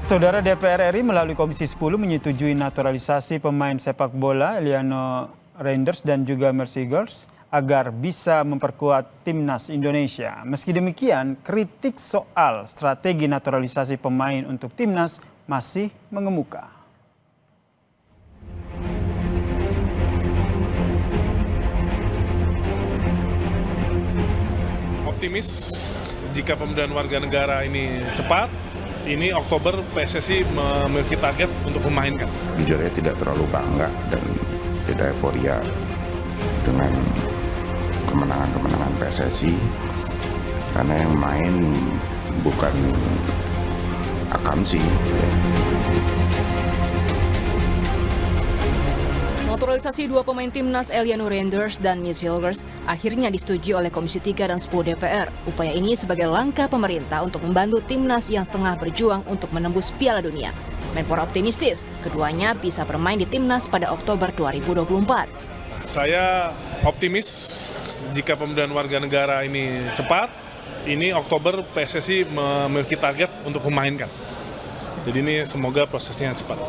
Saudara DPR RI melalui Komisi 10 menyetujui naturalisasi pemain sepak bola Eliano Reinders dan juga Mercy Girls agar bisa memperkuat timnas Indonesia. Meski demikian, kritik soal strategi naturalisasi pemain untuk timnas masih mengemuka. Optimis jika pemberian warga negara ini cepat, ini Oktober PSSI memiliki target untuk memainkan. Jujurnya tidak terlalu bangga dan tidak euforia dengan kemenangan-kemenangan PSSI karena yang main bukan akamsi. Naturalisasi dua pemain timnas Eliano Reinders dan Mercy Girls akhirnya disetujui oleh Komisi 3 dan 10 DPR. Upaya ini sebagai langkah pemerintah untuk membantu timnas yang tengah berjuang untuk menembus Piala Dunia. Menpora optimistis keduanya bisa bermain di timnas pada Oktober 2024. Saya optimis jika pemberian warga negara ini cepat, ini Oktober PSSI memiliki target untuk memainkan. Jadi ini semoga prosesnya cepat.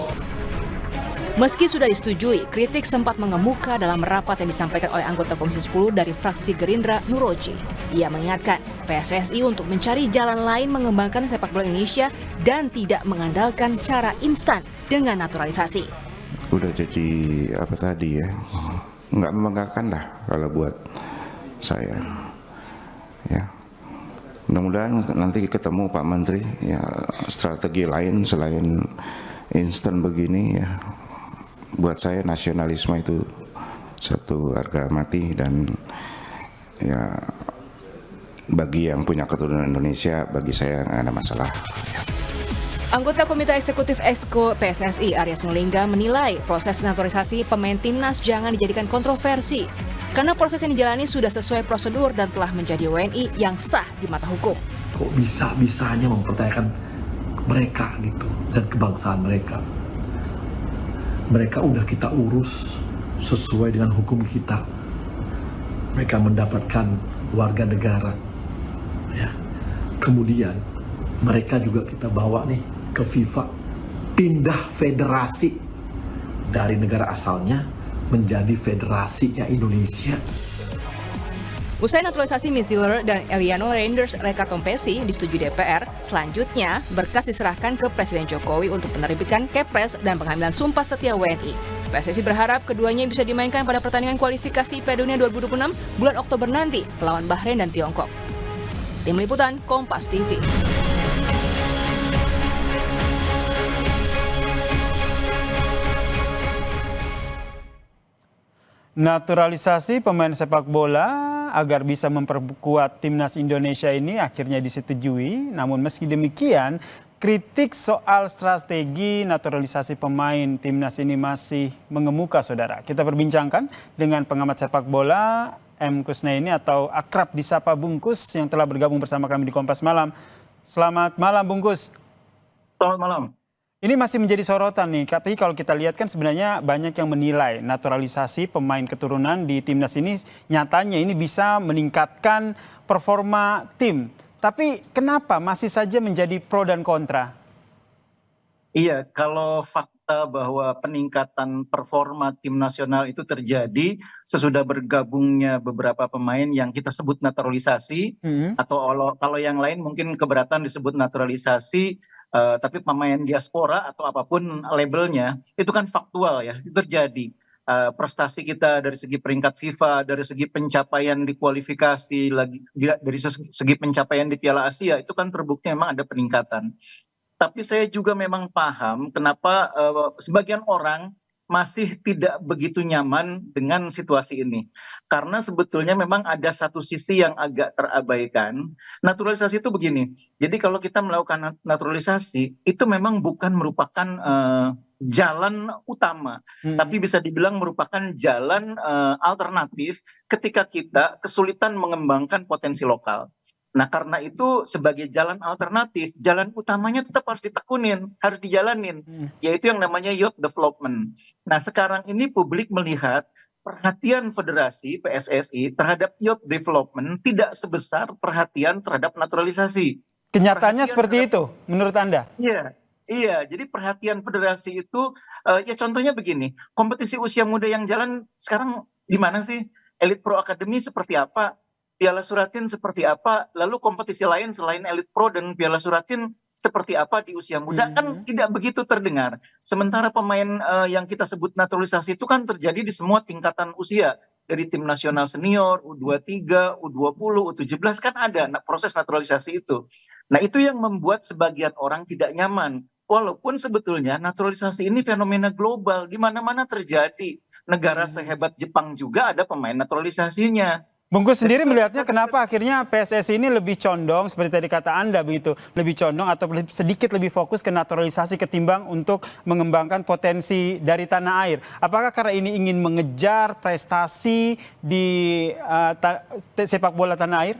Meski sudah disetujui, kritik sempat mengemuka dalam rapat yang disampaikan oleh anggota Komisi 10 dari fraksi Gerindra, Nuroji. Ia mengingatkan PSSI untuk mencari jalan lain mengembangkan sepak bola Indonesia dan tidak mengandalkan cara instan dengan naturalisasi. Udah jadi apa tadi ya, nggak membanggakan dah kalau buat saya. Ya, mudah-mudahan nanti ketemu Pak Menteri ya strategi lain selain instan begini ya. Buat saya nasionalisme itu satu harga mati dan ya bagi yang punya keturunan Indonesia, bagi saya nggak ada masalah. Anggota Komite Eksekutif Exco PSSI Arya Sinulinga menilai proses naturalisasi pemain timnas jangan dijadikan kontroversi karena proses yang dijalani sudah sesuai prosedur dan telah menjadi WNI yang sah di mata hukum. Kok bisa-bisanya mempertanyakan mereka gitu dan kebangsaan mereka? Mereka udah kita urus sesuai dengan hukum kita. Mereka mendapatkan warga negara. Ya. Kemudian mereka juga kita bawa nih ke FIFA. Pindah federasi dari negara asalnya menjadi federasinya Indonesia. Usai naturalisasi Mercy Girls dan Eliano Reinders Rekatompesi disetujui DPR, selanjutnya berkas diserahkan ke Presiden Jokowi untuk penerbitan Kepres dan pengambilan sumpah setia WNI. PSSI berharap keduanya bisa dimainkan pada pertandingan kualifikasi Piala Dunia 2026 bulan Oktober nanti melawan Bahrain dan Tiongkok. Tim Liputan Kompas TV. Naturalisasi pemain sepak bola agar bisa memperkuat timnas Indonesia ini akhirnya disetujui. Namun meski demikian, kritik soal strategi naturalisasi pemain timnas ini masih mengemuka, saudara. Kita perbincangkan dengan pengamat sepak bola M. Kusnaini atau akrab disapa Bungkus yang telah bergabung bersama kami di Kompas Malam. Selamat malam, Bungkus. Selamat malam. Ini masih menjadi sorotan nih, tapi kalau kita lihat kan sebenarnya banyak yang menilai naturalisasi pemain keturunan di timnas ini nyatanya ini bisa meningkatkan performa tim. Tapi kenapa masih saja menjadi pro dan kontra? Iya, kalau fakta bahwa peningkatan performa tim nasional itu terjadi sesudah bergabungnya beberapa pemain yang kita sebut naturalisasi, atau kalau yang lain mungkin keberatan disebut naturalisasi, tapi pemain diaspora atau apapun labelnya, itu kan faktual ya, itu terjadi. Prestasi kita dari segi peringkat FIFA, dari segi pencapaian di kualifikasi, dari segi pencapaian di Piala Asia, itu kan terbukti memang ada peningkatan. Tapi saya juga memang paham kenapa sebagian orang masih tidak begitu nyaman dengan situasi ini. Karena sebetulnya memang ada satu sisi yang agak terabaikan. Naturalisasi itu begini, jadi kalau kita melakukan naturalisasi, itu memang bukan merupakan jalan utama, tapi bisa dibilang merupakan jalan alternatif ketika kita kesulitan mengembangkan potensi lokal. Nah, karena itu sebagai jalan alternatif, jalan utamanya tetap harus ditekunin, harus dijalanin, yaitu yang namanya youth development. Nah, sekarang ini publik melihat perhatian Federasi PSSI terhadap youth development tidak sebesar perhatian terhadap naturalisasi. Kenyataannya seperti itu menurut Anda? Iya, Iya, jadi perhatian federasi itu ya contohnya begini, kompetisi usia muda yang jalan sekarang di mana sih? Elite Pro Academy seperti apa? Piala Suratin seperti apa? Lalu kompetisi lain selain Elite Pro dan Piala Suratin seperti apa di usia muda? Kan Mhm. tidak begitu terdengar. Sementara pemain yang kita sebut naturalisasi itu kan terjadi di semua tingkatan usia. Dari tim nasional senior, U23, U20, U17 kan ada proses naturalisasi itu. Nah, itu yang membuat sebagian orang tidak nyaman. Walaupun sebetulnya naturalisasi ini fenomena global, di mana-mana terjadi. Negara Mhm. sehebat Jepang juga ada pemain naturalisasinya. Bungkus Jadi sendiri kalau melihatnya kita bicara kenapa akhirnya PSSI ini lebih condong seperti tadi kata Anda begitu, lebih condong atau sedikit lebih fokus ke naturalisasi ketimbang untuk mengembangkan potensi dari tanah air. Apakah karena ini ingin mengejar prestasi di sepak bola tanah air?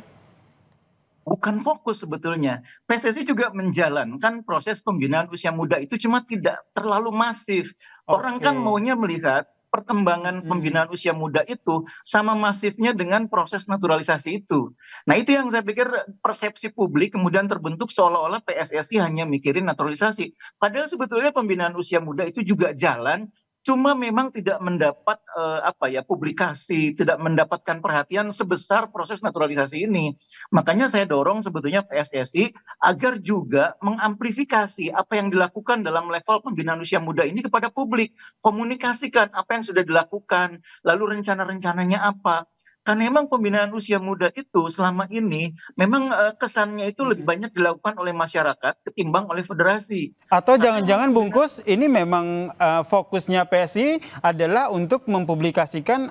bukan fokus sebetulnya. PSSI juga menjalankan proses pembinaan usia muda itu cuma tidak terlalu masif. Orang kan Oke. maunya melihat perkembangan Mhm. pembinaan usia muda itu sama masifnya dengan proses naturalisasi itu. Nah, itu yang saya pikir persepsi publik kemudian terbentuk seolah-olah PSSI hanya mikirin naturalisasi. Padahal sebetulnya pembinaan usia muda itu juga jalan, cuma memang tidak mendapat apa ya publikasi, tidak mendapatkan perhatian sebesar proses naturalisasi ini. Makanya saya dorong sebetulnya PSSI agar juga mengamplifikasi apa yang dilakukan dalam level pembinaan usia muda ini kepada publik. Komunikasikan apa yang sudah dilakukan, lalu rencana-rencananya apa. Karena memang pembinaan usia muda itu selama ini memang kesannya itu lebih Mhm. banyak dilakukan oleh masyarakat ketimbang oleh federasi. Atau Karena memang jangan-jangan pembinaan Bungkus ini memang fokusnya PSI adalah untuk mempublikasikan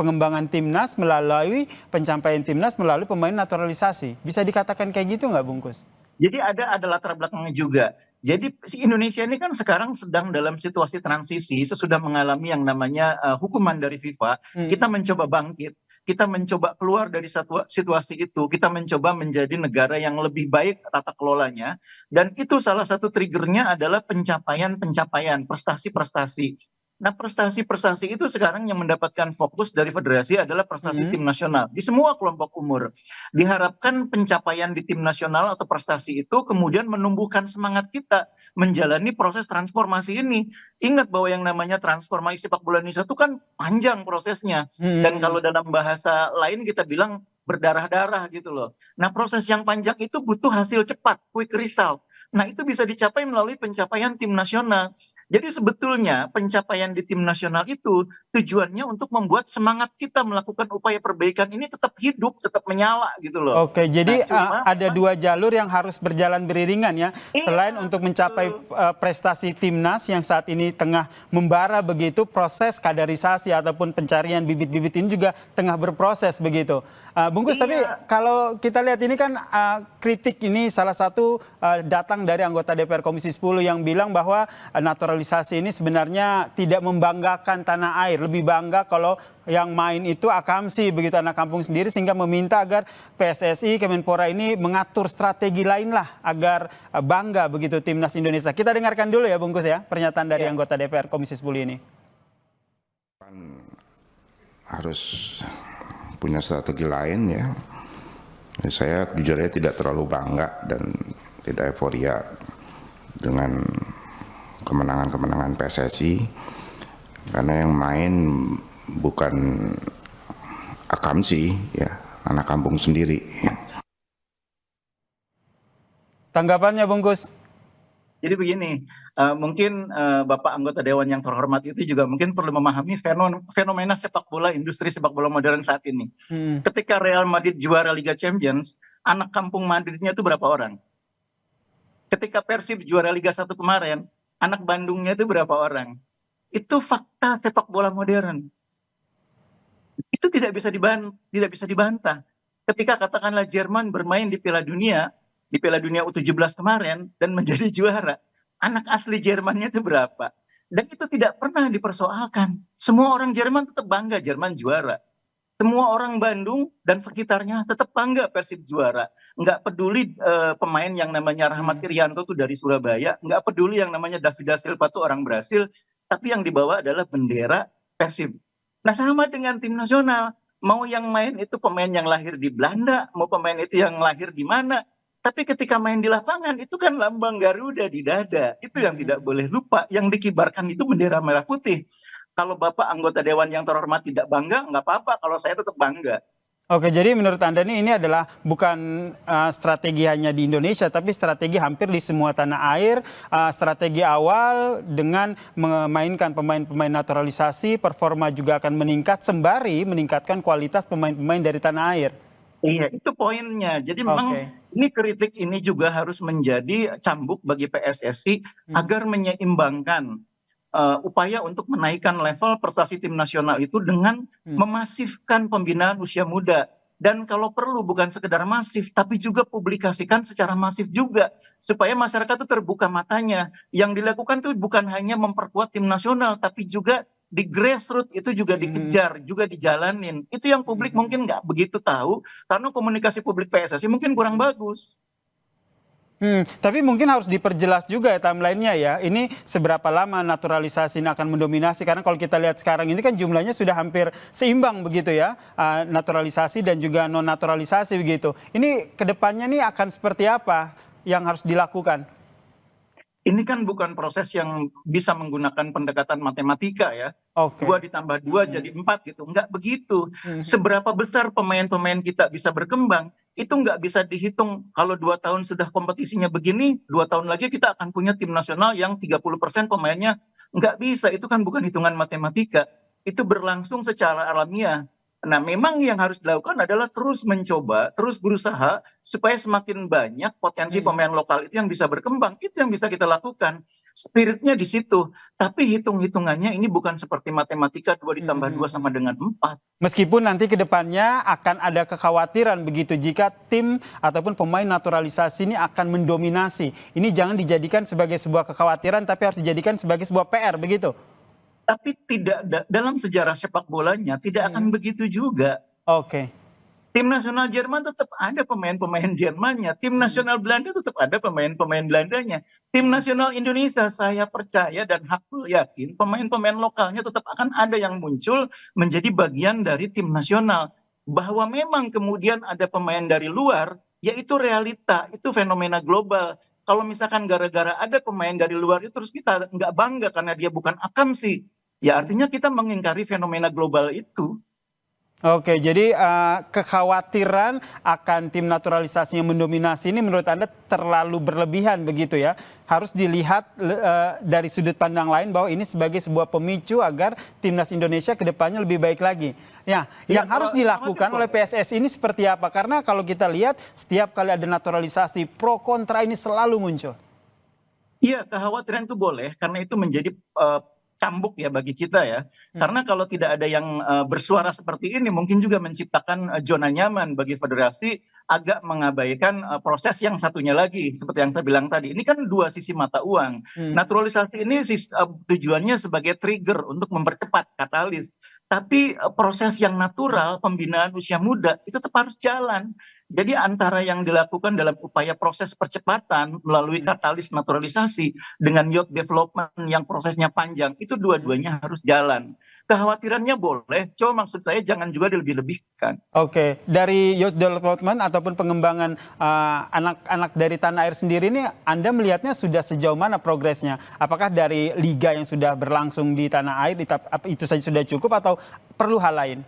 pengembangan timnas melalui pencapaian timnas melalui pemain naturalisasi. Bisa dikatakan kayak gitu nggak Bungkus? Jadi ada latar belakangnya juga. Jadi si Indonesia ini kan sekarang sedang dalam situasi transisi sesudah mengalami yang namanya hukuman dari FIFA. Kita Mhm. mencoba bangkit, kita mencoba keluar dari situasi itu, kita mencoba menjadi negara yang lebih baik tata kelolanya. Dan itu salah satu triggernya adalah pencapaian-pencapaian, prestasi-prestasi. Nah, prestasi-prestasi itu sekarang yang mendapatkan fokus dari federasi adalah prestasi Mhm. tim nasional di semua kelompok umur. Diharapkan pencapaian di tim nasional atau prestasi itu kemudian menumbuhkan semangat kita menjalani proses transformasi ini. Ingat bahwa yang namanya transformasi sepak bola Indonesia itu kan panjang prosesnya. Dan Mhm. kalau dalam bahasa lain kita bilang berdarah-darah gitu loh. Nah, proses yang panjang itu butuh hasil cepat, quick result. Nah, itu bisa dicapai melalui pencapaian tim nasional. Jadi sebetulnya pencapaian di tim nasional itu tujuannya untuk membuat semangat kita melakukan upaya perbaikan ini tetap hidup, tetap menyala gitu loh. Oke, Nah, jadi cuma ada memang dua jalur yang harus berjalan beriringan ya. Selain iya untuk mencapai betul. prestasi timnas yang saat ini tengah membara begitu, proses kaderisasi ataupun pencarian bibit-bibit ini juga tengah berproses begitu. Bungkus, tapi Iya, kalau kita lihat ini kan kritik ini salah satu datang dari anggota DPR Komisi 10 yang bilang bahwa naturalisasi ini sebenarnya tidak membanggakan tanah air, lebih bangga kalau yang main itu akamsi begitu anak kampung sendiri, sehingga meminta agar PSSI, Kemenpora ini mengatur strategi lain lah agar bangga begitu timnas Indonesia. Kita dengarkan dulu ya Bungkus ya pernyataan dari iya. anggota DPR Komisi 10 ini. Harus punya strategi lain ya. Saya jujur aja tidak terlalu bangga dan tidak euforia dengan kemenangan-kemenangan PSSI karena yang main bukan akamsi ya, anak kampung sendiri. Tanggapannya Bungkus? Jadi begini, mungkin Bapak anggota Dewan yang terhormat itu juga mungkin perlu memahami fenomena sepak bola, industri sepak bola modern saat ini. Hmm. Ketika Real Madrid juara Liga Champions, anak kampung Madridnya itu berapa orang? Ketika Persib juara Liga 1 kemarin, anak Bandungnya itu berapa orang? Itu fakta sepak bola modern. Itu tidak bisa dibantah. Ketika katakanlah Jerman bermain di Piala Dunia U17 kemarin dan menjadi juara, anak asli Jermannya itu berapa? Dan itu tidak pernah dipersoalkan. Semua orang Jerman tetap bangga Jerman juara. Semua orang Bandung dan sekitarnya tetap bangga Persib juara. Nggak peduli pemain yang namanya Rahmat Irianto tuh dari Surabaya, nggak peduli yang namanya David da Silva tuh orang Brasil, tapi yang dibawa adalah bendera Persib. Nah, sama dengan tim nasional. Mau yang main itu pemain yang lahir di Belanda, mau pemain itu yang lahir di mana, Tapi ketika main di lapangan itu kan lambang Garuda di dada. Itu yang tidak boleh lupa. Yang dikibarkan itu bendera merah putih. Kalau Bapak anggota Dewan yang terhormat tidak bangga, nggak apa-apa. Kalau saya tetap bangga. Oke, jadi menurut Anda nih ini adalah bukan strategi hanya di Indonesia, tapi strategi hampir di semua tanah air. Strategi awal dengan memainkan pemain-pemain naturalisasi, performa juga akan meningkat sembari meningkatkan kualitas pemain-pemain dari tanah air. Iya, itu poinnya. Jadi memang ini kritik ini juga harus menjadi cambuk bagi PSSI agar menyeimbangkan upaya untuk menaikkan level prestasi tim nasional itu dengan memasifkan pembinaan usia muda. Dan kalau perlu bukan sekedar masif, tapi juga publikasikan secara masif juga. Supaya masyarakat itu terbuka matanya. Yang dilakukan itu bukan hanya memperkuat tim nasional, tapi juga di grassroots itu juga dikejar, juga dijalanin. Itu yang publik mungkin nggak begitu tahu, karena komunikasi publik PSSI mungkin kurang bagus. Tapi mungkin harus diperjelas juga ya timeline-nya ya. Ini seberapa lama naturalisasi ini akan mendominasi. Karena kalau kita lihat sekarang ini kan jumlahnya sudah hampir seimbang begitu ya. Naturalisasi dan juga non-naturalisasi begitu. Ini kedepannya nih akan seperti apa yang harus dilakukan? Ini kan bukan proses yang bisa menggunakan pendekatan matematika ya. Oke. 2 ditambah 2 jadi 4 gitu. Enggak begitu. Seberapa besar pemain-pemain kita bisa berkembang, itu nggak bisa dihitung. Kalau 2 tahun sudah kompetisinya begini, 2 tahun lagi kita akan punya tim nasional yang 30% pemainnya. Nggak bisa, itu kan bukan hitungan matematika. Itu berlangsung secara alamiah. Nah, memang yang harus dilakukan adalah terus mencoba, terus berusaha supaya semakin banyak potensi pemain lokal itu yang bisa berkembang. Itu yang bisa kita lakukan. Spiritnya di situ. Tapi hitung-hitungannya ini bukan seperti matematika 2 ditambah 2 sama dengan 4. Meskipun nanti ke depannya akan ada kekhawatiran begitu jika tim ataupun pemain naturalisasi ini akan mendominasi. Ini jangan dijadikan sebagai sebuah kekhawatiran tapi harus dijadikan sebagai sebuah PR begitu. Tapi tidak dalam sejarah sepak bolanya tidak akan begitu juga. Oke. Tim nasional Jerman tetap ada pemain-pemain Jermannya, tim nasional Belanda tetap ada pemain-pemain Belandanya. Tim nasional Indonesia saya percaya dan hakul yakin pemain-pemain lokalnya tetap akan ada yang muncul menjadi bagian dari tim nasional. Bahwa memang kemudian ada pemain dari luar, yaitu realita, itu fenomena global. Kalau misalkan gara-gara ada pemain dari luar itu terus kita nggak bangga karena dia bukan akamsi, ya artinya kita mengingkari fenomena global itu. Oke, jadi kekhawatiran akan tim naturalisasi yang mendominasi ini menurut Anda terlalu berlebihan begitu ya? Harus dilihat dari sudut pandang lain bahwa ini sebagai sebuah pemicu agar timnas Indonesia ke depannya lebih baik lagi. Ya, yang harus dilakukan oleh PSSI ini seperti apa? Karena kalau kita lihat setiap kali ada naturalisasi pro kontra ini selalu muncul. Iya, kekhawatiran itu boleh karena itu menjadi cambuk ya bagi kita ya. Karena kalau tidak ada yang bersuara seperti ini mungkin juga menciptakan zona nyaman bagi federasi agak mengabaikan proses yang satunya lagi seperti yang saya bilang tadi. Ini kan 2 sisi mata uang. Naturalisasi ini tujuannya sebagai trigger untuk mempercepat katalis. Tapi proses yang natural pembinaan usia muda itu tetap harus jalan. Jadi antara yang dilakukan dalam upaya proses percepatan melalui katalis naturalisasi dengan youth development yang prosesnya panjang, itu dua-duanya harus jalan. Kekhawatirannya boleh, cuma maksud saya jangan juga dilebih-lebihkan. Oke, dari youth development ataupun pengembangan anak-anak dari tanah air sendiri ini Anda melihatnya sudah sejauh mana progresnya? Apakah dari liga yang sudah berlangsung di tanah air itu saja sudah cukup atau perlu hal lain?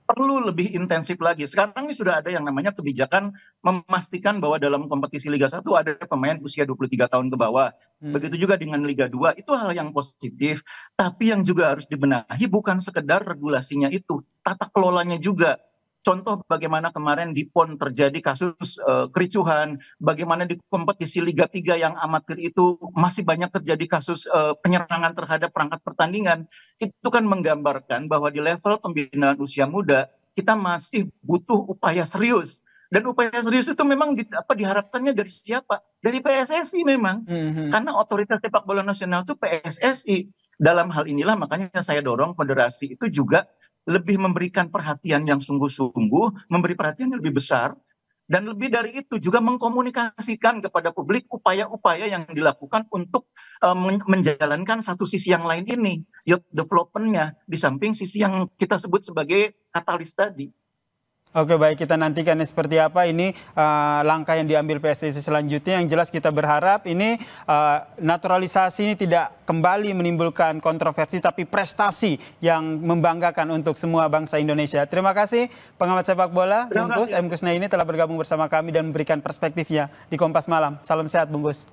Perlu lebih intensif lagi. Sekarang ini sudah ada yang namanya kebijakan memastikan bahwa dalam kompetisi Liga 1 ada pemain usia 23 tahun ke bawah. Begitu juga dengan Liga 2, itu hal yang positif. Tapi yang juga harus dibenahi bukan sekedar regulasinya itu, tata kelolanya juga. Contoh bagaimana kemarin di PON terjadi kasus kericuhan, bagaimana di kompetisi Liga 3 yang amatir itu masih banyak terjadi kasus penyerangan terhadap perangkat pertandingan. Itu kan menggambarkan bahwa di level pembinaan usia muda kita masih butuh upaya serius. Dan upaya serius itu memang diharapkannya dari siapa? Dari PSSI memang. Karena otoritas sepak bola nasional itu PSSI. Dalam hal inilah makanya saya dorong federasi itu juga lebih memberikan perhatian yang sungguh-sungguh, memberi perhatian yang lebih besar, dan lebih dari itu juga mengkomunikasikan kepada publik upaya-upaya yang dilakukan untuk menjalankan satu sisi yang lain ini, youth development-nya, di samping sisi yang kita sebut sebagai katalis tadi. Oke, baik, kita nantikan seperti apa ini langkah yang diambil PSSI selanjutnya. Yang jelas kita berharap ini naturalisasi ini tidak kembali menimbulkan kontroversi, tapi prestasi yang membanggakan untuk semua bangsa Indonesia. Terima kasih pengamat sepak bola Bungkus M. Kusnaini telah bergabung bersama kami dan memberikan perspektifnya di Kompas Malam. Salam sehat Bungkus.